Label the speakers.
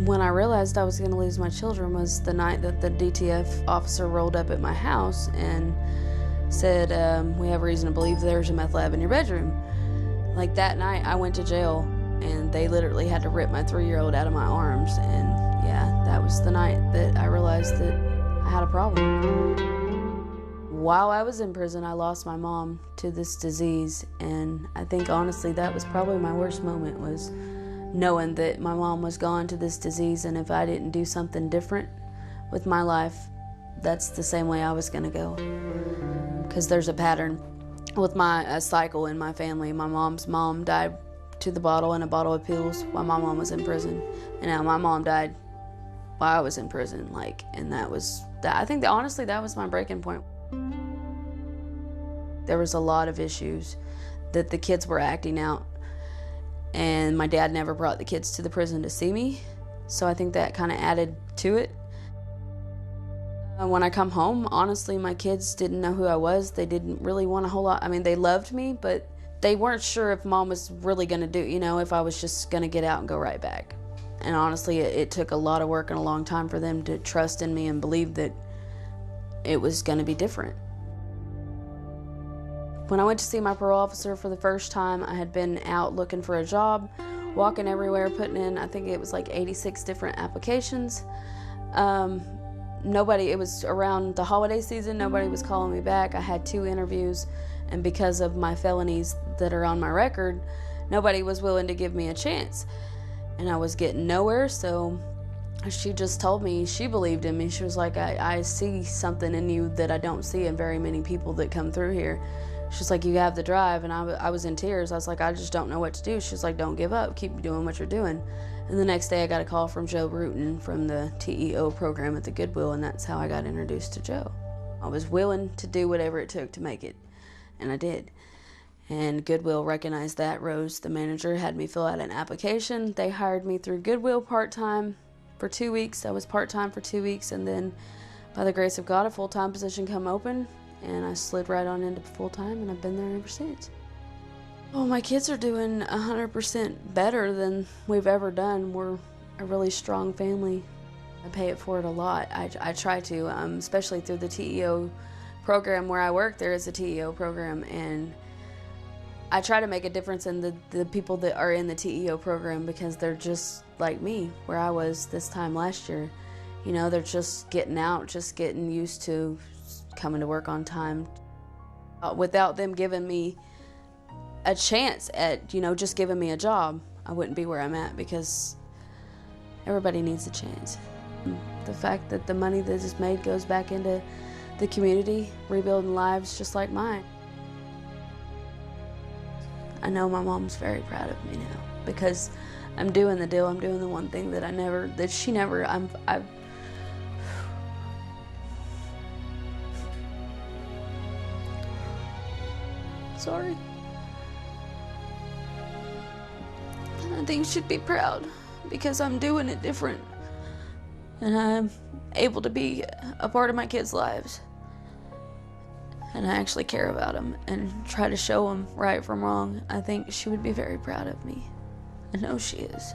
Speaker 1: When I realized I was going to lose my children was the night that the DTF officer rolled up at my house and said, we have reason to believe there's a meth lab in your bedroom. Like that night, I went to jail, and they literally had to rip my 3-year-old out of my arms. And yeah, that was the night that I realized that I had a problem. While I was in prison, I lost my mom to this disease, and I think honestly that was probably my worst moment, was knowing that my mom was gone to this disease, and if I didn't do something different with my life, that's the same way I was gonna go. Because there's a pattern with a cycle in my family. My mom's mom died to the bottle and a bottle of pills while my mom was in prison, and now my mom died while I was in prison. And I think that honestly that was my breaking point. There was a lot of issues that the kids were acting out, and my dad never brought the kids to the prison to see me, so I think that kind of added to it. When I come home, honestly, my kids didn't know who I was. They didn't really want a whole lot. I mean, they loved me, but they weren't sure if mom was really going to do, if I was just going to get out and go right back. And honestly, it took a lot of work and a long time for them to trust in me and believe that it was going to be different. When I went to see my parole officer for the first time, I had been out looking for a job, walking everywhere, putting in, I think it was like 86 different applications. It was around the holiday season, nobody was calling me back. I had 2 interviews, and because of my felonies that are on my record, nobody was willing to give me a chance. And I was getting nowhere, so she just told me, she believed in me. She was like, I see something in you that I don't see in very many people that come through here. She's like, you have the drive. And I was in tears. I was like, I just don't know what to do. She's like, don't give up. Keep doing what you're doing. And the next day I got a call from Joe Bruton from the TEO program at the Goodwill, and that's how I got introduced to Joe. I was willing to do whatever it took to make it, and I did. And Goodwill recognized that. Rose, the manager, had me fill out an application. They hired me through Goodwill part-time for 2 weeks. I was part-time for 2 weeks, and then by the grace of God, a full-time position come open, and I slid right on into full-time, and I've been there ever since. Oh, my kids are doing 100% better than we've ever done. We're a really strong family. I pay it forward a lot. I try to, especially through the TEO program where I work. There is a TEO program, and I try to make a difference in the people that are in the TEO program, because they're just like me, where I was this time last year. They're just getting out, just getting used to coming to work on time. Without them giving me a chance at, just giving me a job, I wouldn't be where I'm at, because everybody needs a chance. The fact that the money that is made goes back into the community, rebuilding lives just like mine. I know my mom's very proud of me now, because I'm doing the deal. I'm doing the one thing that she never, sorry. I think she'd be proud, because I'm doing it different, and I'm able to be a part of my kids' lives, and I actually care about them and try to show them right from wrong. I think she would be very proud of me. I know she is.